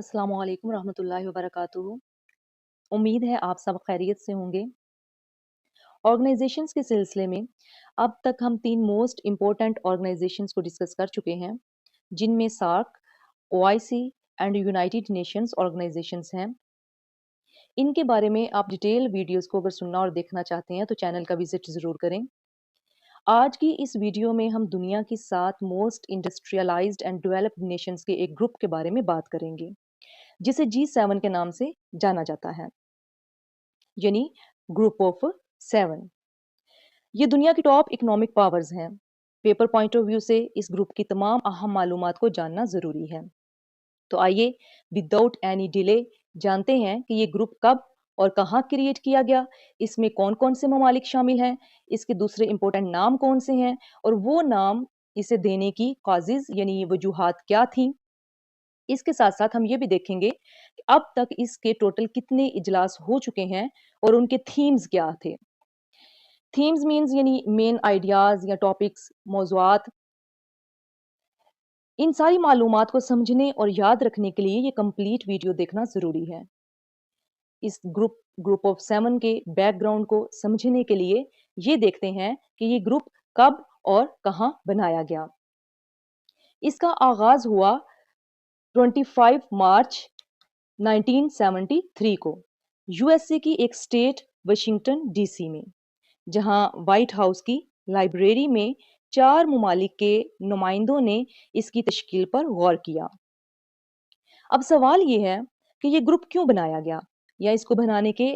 अस्सलामु अलैकुम रहमतुल्लाहि व बरकातुहू। उम्मीद है आप सब खैरियत से होंगे। ऑर्गेनाइजेशंस के सिलसिले में अब तक हम 3 मोस्ट इम्पोर्टेंट ऑर्गेनाइजेशंस को डिस्कस कर चुके हैं, जिनमें SAARC, OIC and United Nations organisations हैं। इनके बारे में आप डिटेल वीडियोस को अगर सुनना और देखना चाहते हैं तो चैनल का विजिट ज़रूर करें। आज की इस वीडियो में हम दुनिया की 7 most industrialised and developed Nations के एक ग्रुप के बारे में बात करेंगे, जिसे G7 के नाम से जाना जाता है, यानी ग्रुप ऑफ 7। ये दुनिया की टॉप इकोनॉमिक पावर्स हैं। पेपर पॉइंट ऑफ व्यू से इस ग्रुप की तमाम अहम मालूमात को जानना ज़रूरी है। तो आइए विदाउट एनी डिले जानते हैं कि ये ग्रुप कब और कहाँ क्रिएट किया गया, इसमें कौन-कौन से ममालिक शामिल हैं, इसके दूसरे इम्पोर्टेंट नाम कौन से हैं और वो नाम इसे देने की कॉजेज़ यानी वजूहात क्या थीं। इसके साथ-साथ हम ये भी देखेंगे कि अब तक इसके टोटल कितने इजलास हो चुके हैं और उनके थीम्स क्या थे। थीम्स मीन्स यानी मेन आइडियाज़ या टॉपिक्स, मौज़ूआत। इन सारी मालूमात को समझने और याद रखने के लिए ये कंप्लीट वीडियो देखना ज़रूरी है। इस ग्रुप ऑफ 7 के बैकग्राउंड को समझने के लिए ये देखते हैं कि ये ग्रुप कब और कहाँ बनाया गया। इसका आगाज़ हुआ 25 मार्च 1973 को यूएसए की एक स्टेट वाशिंगटन डीसी में, जहां व्हाइट हाउस की लाइब्रेरी में 4 ममालिक के नुमाइंदों ने इसकी तश्कील पर गौर किया। अब सवाल ये है कि ये ग्रुप क्यों बनाया गया या इसको बनाने के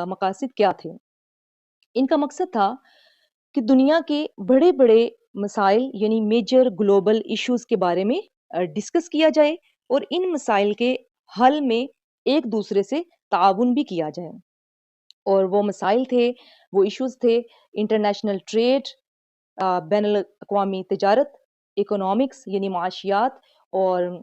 मकासद क्या थे। इनका मकसद था कि दुनिया के बड़े-बड़े मसाइल यानी मेजर ग्लोबल इश्यूज के बारे में डिस्कस किया जाए और इन मसाइल के हल में एक दूसरे से ताउन भी किया जाए। और वो मसाइल थे, वो इश्यूज थे इंटरनेशनल ट्रेड, बैनुल अक़वामी तिजारत, इकोनॉमिक्स यानी माशियात और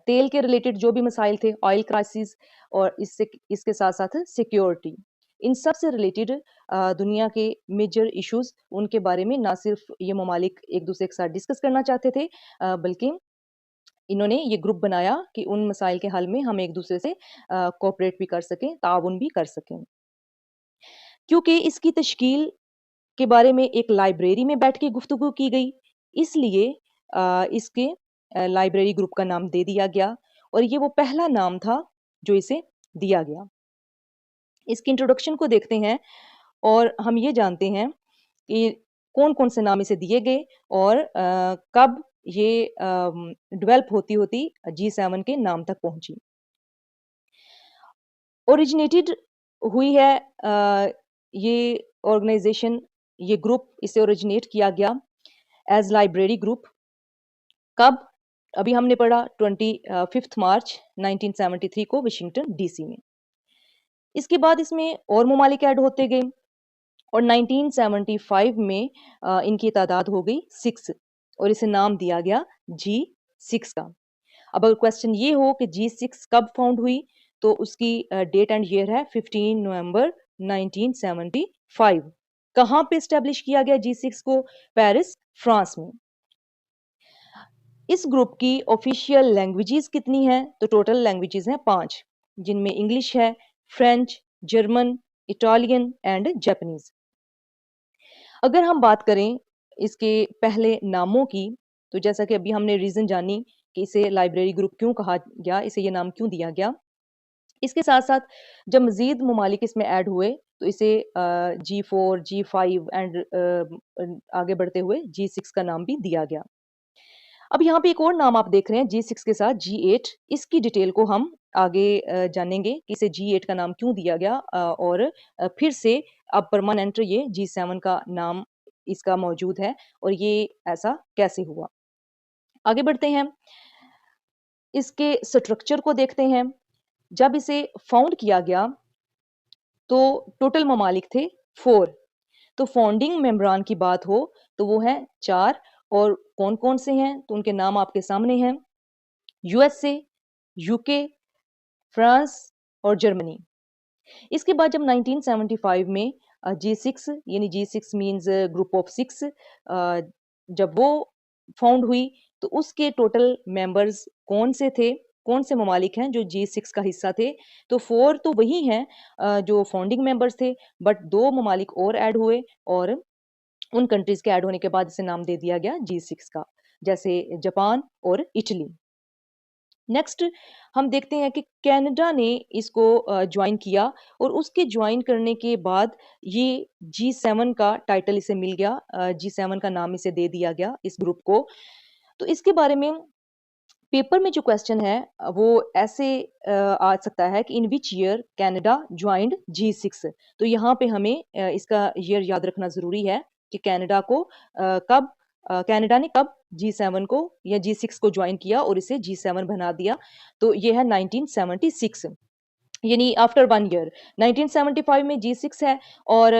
तेल के रिलेटेड जो भी मसाइल थे, ऑयल क्राइसिस और इसके साथ-साथ सिक्योरिटी। इन सब से रिलेटेड दुनिया के मेजर इश्यूज उनके बारे में ना सिर्फ ये ममालिक एक-दूसरे के साथ डिस्कस करना चाहते थे, बल्कि इन्होंने ये ग्रुप बनाया कि उन मसाइल के हल में हम एक-दूसरे से कोऑपरेट भी कर सकें, ताउन भी कर सकें। क्योंकि इसकी तश्कील के बारे में एक लाइब्रेरी में बैठ के गुफ्तगू की गई, इसलिए इसके लाइब्रेरी ग्रुप का नाम दे दिया गया और ये वो पहला नाम था जो इसे दिया गया। इसकी इंट्रोडक्शन को देखते हैं और हम ये जानते हैं कि कौन-कौन से नाम इसे दिए गए और कब ये डेवलप होती-होती G7 के नाम तक पहुँची। ओरिजिनेटेड हुई है ये ऑर्गेनाइज़ेशन, ये ग्रुप इसे ओरिजिनेट किया गया एज़ लाइब्रेरी ग्रुप। कब? अभी हमने पढ़ा 25th मार्च 1973 को वाशिंगटन डीसी में। इसके बाद इसमें और ममालिक ऐड होते गए और 1975 में इनकी तादाद हो गई 6 और इसे नाम दिया गया G6 का। अब अगर क्वेश्चन ये हो कि G6 कब फाउंड हुई, तो उसकी डेट एंड ईयर है 15 नवंबर 1975। कहाँ पे एस्टेब्लिश किया गया G6 को? पेरिस, फ्रांस में। इस ग्रुप की ऑफिशियल लैंग्वेजेस कितनी हैं? तो टोटल लैंग्वेजेस हैं 5, जिनमें इंग्लिश है, French, German, Italian and Japanese. अगर हम बात करें इसके पहले नामों की, तो जैसा कि अभी हमने रीज़न जानी कि इसे लाइब्रेरी ग्रुप क्यों कहा गया, इसे ये नाम क्यों दिया गया। इसके साथ-साथ जब मज़ीद ममालिक इसमें ऐड हुए, तो इसे G4, G5 एंड आगे बढ़ते हुए G6 का नाम भी दिया गया। अब यहाँ पे एक और नाम आप देख रहे हैं G6 के साथ G8, इसकी डिटेल को हम आगे जानेंगे कि इसे G8 का नाम क्यों दिया गया और फिर से अब परमानेंट ये G7 का नाम इसका मौजूद है और ये ऐसा कैसे हुआ। आगे बढ़ते हैं, इसके स्ट्रक्चर को देखते हैं। जब इसे फाउंड किया गया, तो टोटल ममालिक थे 4। तो फाउंडिंग मेंबरान की बात हो तो वो है 4 और कौन-कौन से हैं? तो उनके नाम आपके सामने हैं। यूएसए, यूके, फ्रांस और जर्मनी। इसके बाद जब 1975 में G6 यानी G6 मीन्स ग्रुप ऑफ 6 जब वो फाउंड हुई, तो उसके टोटल मेंबर्स कौन से थे? कौन से ममालिक हैं जो G6 का हिस्सा थे? तो 4 तो वही हैं जो फाउंडिंग मेंबर्स थे, बट 2 ममालिक और ऐड हुए और उन कंट्रीज़ के ऐड होने के बाद इसे नाम दे दिया गया G6 का, जैसे जापान और इटली। नेक्स्ट हम देखते हैं कि कनाडा ने इसको जॉइन किया और उसके जॉइन करने के बाद ये G7 का टाइटल इसे मिल गया, G7 का नाम इसे दे दिया गया इस ग्रुप को। तो इसके बारे में पेपर में जो क्वेश्चन है वो ऐसे आ सकता है कि in which year Canada joined G6। तो यहाँ पे हमें इसका ईयर याद रखना ज़रूरी है कि कनाडा ने कब G7 को या G6 को ज्वाइन किया और इसे G7 बना दिया। तो ये है 1976, यानी आफ्टर 1 ईयर। 1975 में G6 है और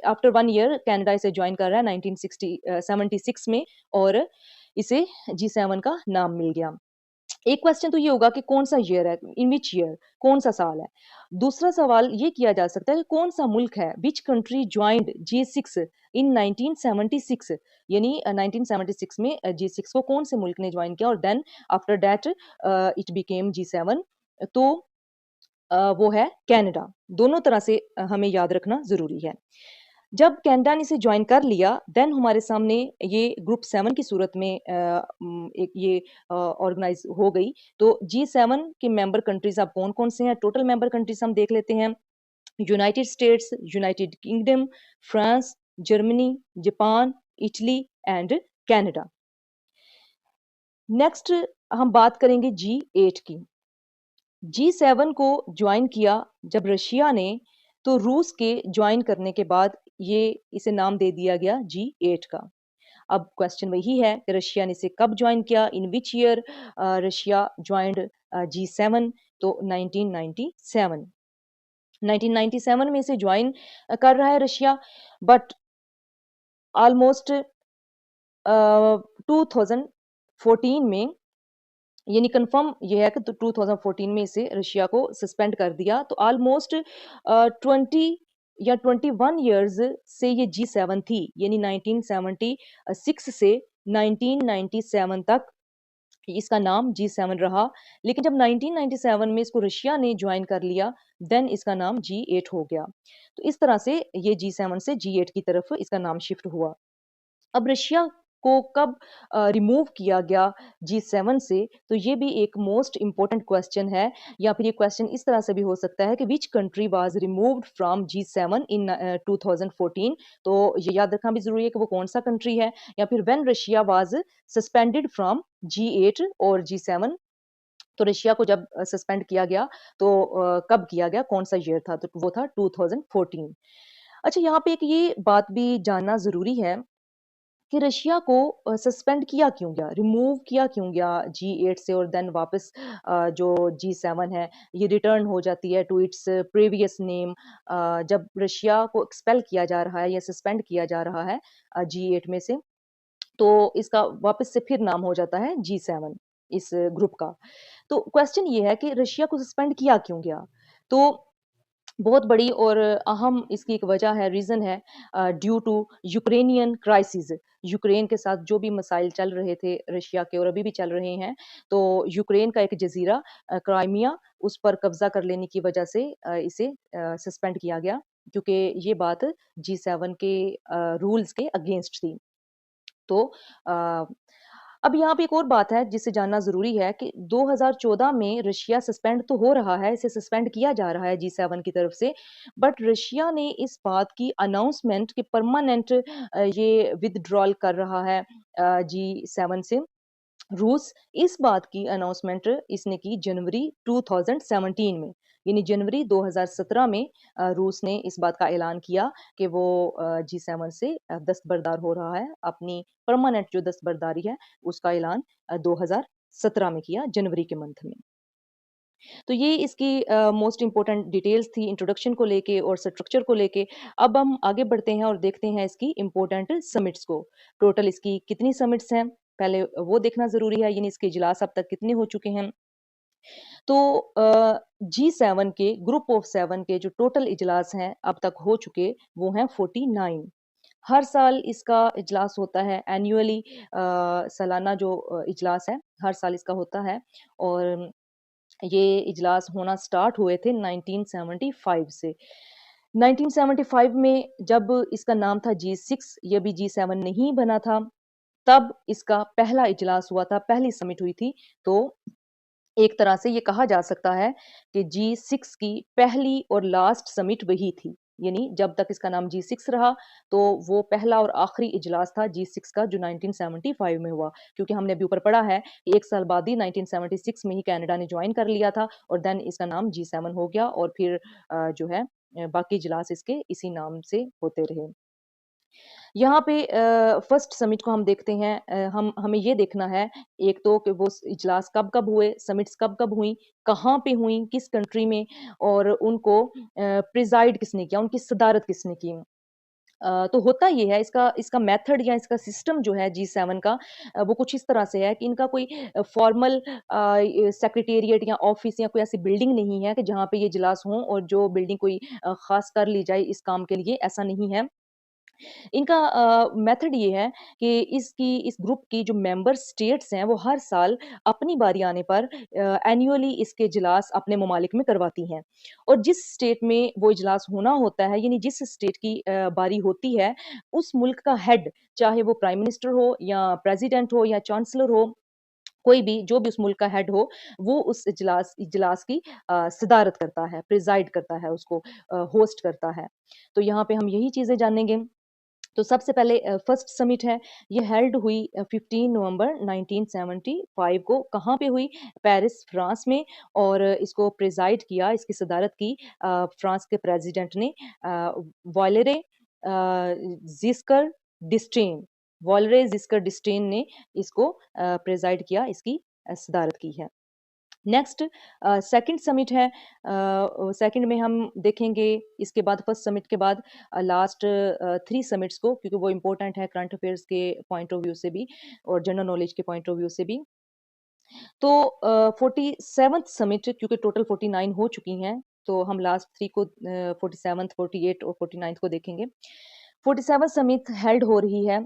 आफ्टर 1 ईयर कनाडा इसे जॉइन कर रहा है 76 में और इसे G7 का नाम मिल गया। एक क्वेश्चन तो ये होगा कि कौन-सा ईयर है, इन व्हिच ईयर, कौन-सा साल है? दूसरा सवाल ये किया जा सकता है कि कौन-सा मुल्क है, व्हिच कंट्री जॉइन्ड G6 इन 1976, यानी 1976 में G6 को कौन से मुल्क ने जॉइन किया और then after that it became G7। तो वो है कनाडा। दोनों तरह से हमें याद रखना ज़रूरी है। जब कनाडा ने इसे जॉइन कर लिया, देन हमारे सामने ये ग्रुप 7 की सूरत में एक ये ऑर्गेनाइज़ हो गई। तो G7 के मेंबर कंट्रीज़ अब कौन-कौन से हैं? टोटल मेंबर कंट्रीज़ हम देख लेते हैं। United states, United kingdom, France, Germany, Japan, Italy and Canada. Next हम बात करेंगे G8 की। G7 को जॉइन किया जब रशिया ने, तो रूस के जॉइन करने के बाद ये इसे नाम दे दिया गया G8 का। अब क्वेश्चन वही है कि रशिया ने इसे कब जॉइन किया, in which year Russia joined G7? तो 1997। 1997 में इसे जॉइन कर रहा है रशिया, बट ऑलमोस्ट 2014 में, यानी कंफर्म ये है कि तो 2014 में इसे रशिया को सस्पेंड कर दिया। तो ऑलमोस्ट 20 या 21 इयर्स से ये G7 थी, यानी 1976 से 1997 तक इसका नाम G7 रहा। लेकिन जब 1997 में इसको रशिया ने जॉइन कर लिया, देन इसका नाम G8 हो गया। तो इस तरह से ये G7 से G8 की तरफ इसका नाम शिफ्ट हुआ। अब रशिया को कब रिमूव किया गया G7 से, तो ये भी एक मोस्ट इम्पोर्टेंट क्वेश्चन है, या फिर ये क्वेश्चन इस तरह से भी हो सकता है कि which country was removed from G7 इन 2014। तो ये याद रखना भी ज़रूरी है कि वो कौन-सा कंट्री है, या फिर when Russia was suspended from G8 और G7। तो रशिया को जब सस्पेंड किया गया, तो कब किया गया, कौन-सा ईयर था? तो वो था 2014। अच्छा, यहाँ पे एक ये बात भी जानना ज़रूरी है कि रशिया को सस्पेंड किया क्यों गया? रिमूव किया क्यों गया G8 से और देन वापस जो G7 है, ये रिटर्न हो जाती है टू इट्स प्रीवियस नेम। जब रशिया को एक्सपेल किया जा रहा है या सस्पेंड किया जा रहा है G8 में से, तो इसका वापस से फिर नाम हो जाता है G7 इस ग्रुप का। तो क्वेश्चन ये है कि रशिया को सस्पेंड किया क्यों गया? तो बहुत बड़ी और अहम इसकी एक वजह है, रीज़न है due to Ukrainian crisis. Ukraine के साथ जो भी मसाइल चल रहे थे रशिया के और अभी भी चल रहे हैं, तो यूक्रेन का एक जज़ीरा क्राइमिया, उस पर कब्ज़ा कर लेने की वजह से इसे सस्पेंड किया गया, क्योंकि ये बात G7 के रूल्स के अगेंस्ट थी। तो अ, अब यहाँ पे एक और बात है जिसे जानना ज़रूरी है कि 2014 में रशिया सस्पेंड तो हो रहा है, इसे सस्पेंड किया जा रहा है G7 की तरफ से, बट रशिया ने इस बात की अनाउंसमेंट कि परमानेंट ये विथड्रॉल कर रहा है G7 से। रूस इस बात की अनाउंसमेंट इसने की जनवरी 2017 में, यानी जनवरी 2017 में रूस ने इस बात का ऐलान किया कि वो G7 से दस्तबरदार हो रहा है। अपनी परमानेंट जो दस्तबरदारी है, उसका ऐलान 2017 में किया, जनवरी के मंथ में। तो ये इसकी मोस्ट इम्पोर्टेंट डिटेल्स थी इंट्रोडक्शन को लेके और स्ट्रक्चर को लेके। अब हम आगे बढ़ते हैं और देखते हैं इसकी इम्पोर्टेंट समिट्स को। टोटल इसकी कितनी समिट्स हैं, पहले वो देखना ज़रूरी है, यानी इसके इजलास अब तक कितने हो चुके हैं। तो G7 के ग्रुप ऑफ 7 के जो टोटल इजलास हैं अब तक हो चुके, वो हैं 49। हर साल इसका इजलास होता है एनुअली, सालाना जो इजलास है, हर साल इसका होता है और ये इजलास होना स्टार्ट हुए थे 1975 से। 1975 में जब इसका नाम था G6, ये अभी G7 नहीं बना था, तब इसका पहला इजलास हुआ था, पहली समिट हुई थी। तो एक तरह से ये कहा जा सकता है कि G6 की पहली और लास्ट समिट वही थी। यानी जब तक इसका नाम G6 रहा, तो वो पहला और आखिरी इजलास था G6 का जो 1975 में हुआ। क्योंकि हमने अभी ऊपर पढ़ा है कि 1 साल बाद ही 1976 में ही कनाडा ने जॉइन कर लिया था और देन इसका नाम G7 हो गया और फिर जो है बाकी इजलास इसके इसी नाम से होते रहे। यहाँ पे फर्स्ट समिट को हम देखते हैं, हम हमें ये देखना है एक तो कि वो इजलास कब-कब हुए, समिट्स कब-कब हुई, कहाँ पे हुई, किस कंट्री में और उनको प्रिज़ाइड किसने किया, उनकी सदारत किसने की। तो होता ये है इसका इसका मेथड या इसका सिस्टम जो है G7 का, वो कुछ इस तरह से है कि इनका कोई फॉर्मल सेक्रेटेरिएट या ऑफिस या कोई ऐसी बिल्डिंग नहीं है कि जहाँ पे ये इजलास हों और जो बिल्डिंग कोई खास कर ली जाए इस काम के लिए, ऐसा नहीं है। इनका मेथड ये है कि इस ग्रुप की जो मेंबर स्टेट्स हैं, वो हर साल अपनी बारी आने पर एनुअली इसके इजलास अपने ममालिक में करवाती हैं और जिस स्टेट में वो इजलास होना होता है, यानी जिस स्टेट की बारी होती है, उस मुल्क का हेड, चाहे वो प्राइम मिनिस्टर हो या प्रेसिडेंट हो या चांसलर हो, कोई भी जो भी उस मुल्क का हेड हो, वो उस इजलास इजलास की सदारत करता है, प्रिज़ाइड करता है, उसको होस्ट करता है। तो यहाँ पे हम यही चीज़ें जानेंगे। तो सबसे पहले फर्स्ट समिट है, ये हेल्ड हुई 15 नवंबर 1975 को, कहाँ पे हुई? पेरिस, फ्रांस में और इसको प्रिज़ाइड किया, इसकी सदारत की फ्रांस के प्रेज़िडेंट ने वॉलेरे ज़िस्कर डिस्टेन वॉलेरे ज़िस्कर डिस्टेन ने इसको प्रिज़ाइड किया, इसकी सदारत की है। नेक्स्ट सेकंड समिट है, सेकंड में हम देखेंगे इसके बाद फर्स्ट समिट के बाद लास्ट 3 समिट्स को, क्योंकि वो इम्पोर्टेंट है करंट अफेयर्स के पॉइंट ऑफ व्यू से भी और जनरल नॉलेज के पॉइंट ऑफ व्यू से भी। तो 47th समिट, क्योंकि टोटल 49 हो चुकी हैं, तो हम लास्ट 3 को 47th, 48 और 49th को देखेंगे। 47th समिट हेल्ड हो रही है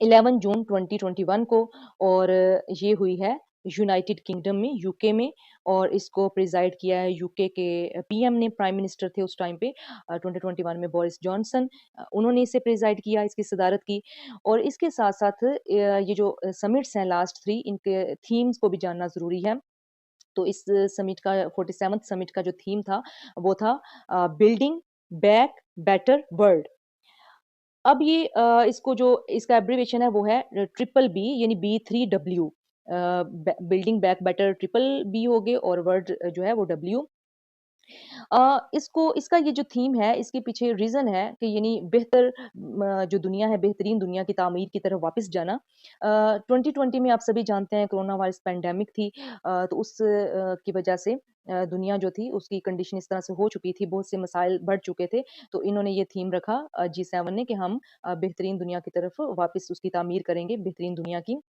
11 जून 2021 को और ये हुई है यूनाइटेड किंगडम में, यूके में और इसको प्रिज़ाइड किया है यूके के पीएम ने, प्राइम मिनिस्टर थे उस टाइम पे 2021 में बोरिस जॉनसन, उन्होंने इसे प्रिज़ाइड किया, इसकी सदारत की और इसके साथ-साथ ये जो समिट्स हैं लास्ट 3, इनके थीम्स को भी जानना ज़रूरी है। तो इस समिट का 47th समिट का जो थीम था, वो था बिल्डिंग बैक बेटर वर्ल्ड। अब ये इसको जो इसका एब्रिविएशन है वो है ट्रिपल बी, यानी B3W, building back better triple B हो गए और वर्ड जो है वो डब्ल्यू। इसको इसका ये जो थीम है, इसके पीछे रीज़न है कि यानी बेहतर जो दुनिया है, बेहतरीन दुनिया की तामीर की तरफ वापस जाना। 2020 में आप सभी जानते हैं कोरोना वायरस पैंडेमिक थी, तो उस की वजह से दुनिया जो थी उसकी कंडीशन इस तरह से हो चुकी थी, बहुत से मसाइल बढ़ चुके थे, तो इन्होंने ये थीम रखा G7 ने कि हम बेहतरीन दुनिया की तरफ वापस उसकी तामीर करेंगे, बेहतरीन दुनिया की।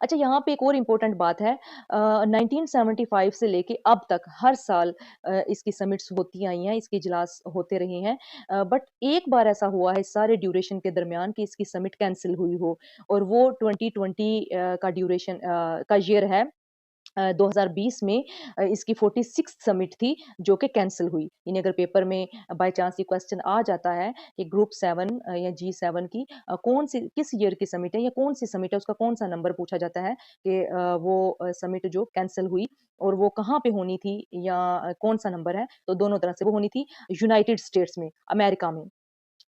अच्छा, यहाँ पे एक और इम्पोर्टेंट बात है, 1975 से लेके अब तक हर साल इसकी समिट्स होती आई हैं, इसके इजलास होते रहे हैं। बट एक बार ऐसा हुआ है इस सारे ड्यूरेशन के दरमियान कि इसकी समिट कैंसल हुई हो और वो 2020 का ड्यूरेशन का ईयर है। 2020 में इसकी 46th समिट थी जो कि कैंसल हुई। यानी अगर पेपर में बाय चांस ये क्वेश्चन आ जाता है कि ग्रुप 7 या G7 की कौन-सी किस ईयर की समिट है या कौन-सी समिट है, उसका कौन-सा नंबर पूछा जाता है कि वो समिट जो कैंसल हुई और वो कहाँ पे होनी थी या कौन-सा नंबर है, तो दोनों तरह से वो होनी थी यूनाइटेड स्टेट्स में, अमेरिका में।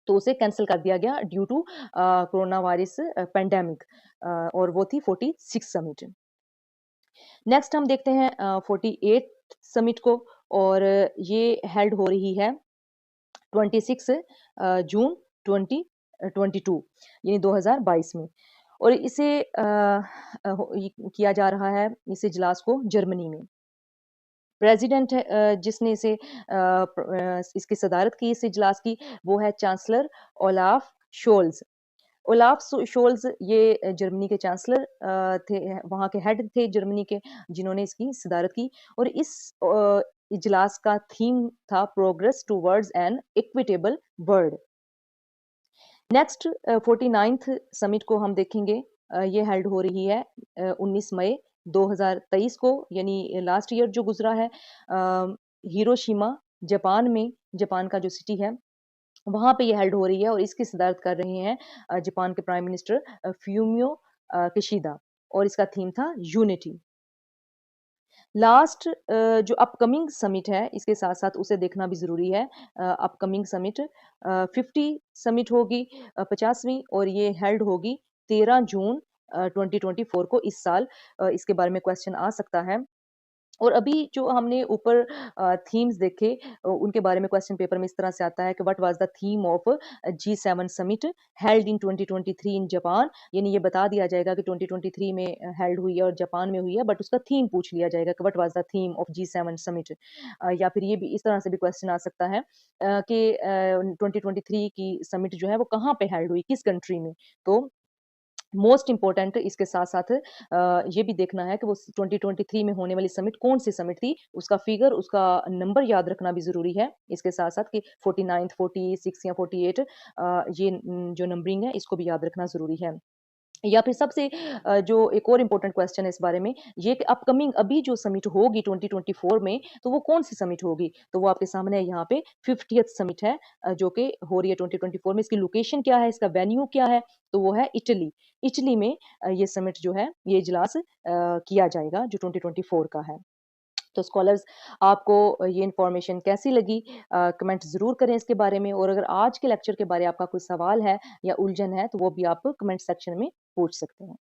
तो उसे कैंसल कर दिया गया due to corona virus pandemic, और वो थी 46 समिट। नेक्स्ट हम देखते हैं 48th समिट को और ये हेल्ड हो रही है 26 जून 2022, यानी 2022 में और इसे किया जा रहा है इस इजलास को जर्मनी में। प्रेसिडेंट है जिसने इसे इसकी सदारत की इस इजलास की, वो है chancellor Olaf Scholz. Olaf Scholz ये जर्मनी के चांसलर थे, वहाँ के हेड थे जर्मनी के, जिन्होंने इसकी सदारत की और इस इजलास का थीम था progress towards an equitable world. Next 49th summit को हम देखेंगे। ये हेल्ड हो रही है 19 मई 2023 को, यानी लास्ट ईयर जो गुज़रा है। हिरोशिमा, जापान में, जापान का जो सिटी है, वहाँ पे ये हेल्ड हो रही है और इसकी सदारत कर रहे हैं जापान के प्राइम मिनिस्टर फ्यूमियो किशिदा, और इसका थीम था यूनिटी। लास्ट जो अपकमिंग समिट है, इसके साथ-साथ उसे देखना भी ज़रूरी है। अपकमिंग समिट 50 समिट होगी 50वीं, और ये हेल्ड होगी 13 जून 2024 को इस साल। इसके बारे में क्वेश्चन आ सकता है। और अभी जो हमने ऊपर थीम्स देखे, उनके बारे में क्वेश्चन पेपर में इस तरह से आता है कि what was the theme of G7 summit held in 2023 in Japan. यानी ये बता दिया जाएगा कि 2023 में हेल्ड हुई है और जापान में हुई है, बट उसका थीम पूछ लिया जाएगा कि what was the theme of G7 summit. या फिर ये भी इस तरह से भी क्वेश्चन आ सकता है कि 2023 की समिट जो है वो कहाँ पे हेल्ड हुई, किस कंट्री में? तो मोस्ट इम्पोर्टेंट इसके साथ-साथ ये भी देखना है कि वो 2023 में होने वाली समिट कौन-सी समिट थी, उसका फिगर, उसका नंबर याद रखना भी ज़रूरी है। इसके साथ-साथ कि 49th, 46 या 48 ये जो नंबरिंग है, इसको भी याद रखना ज़रूरी है। या फिर सबसे जो एक और इम्पोर्टेंट क्वेश्चन है इस बारे में, ये कि अपकमिंग अभी जो समिट होगी 2024 में, तो वो कौन-सी समिट होगी? तो वो आपके सामने है यहाँ पे 50th समिट है, जो कि हो रही है 2024 में। इसकी लोकेशन क्या है, इसका वेन्यू क्या है? तो वो है इटली। इटली में ये समिट जो है, ये इजलास किया जाएगा जो 2024 का है। तो स्कॉलर्स, आपको ये इन्फॉर्मेशन कैसी लगी? कमेंट ज़रूर करें इसके बारे में, और अगर आज के लेक्चर के बारे में आपका कोई सवाल है या उलझन है, तो वो भी आप कमेंट सेक्शन में पूछ सकते हैं।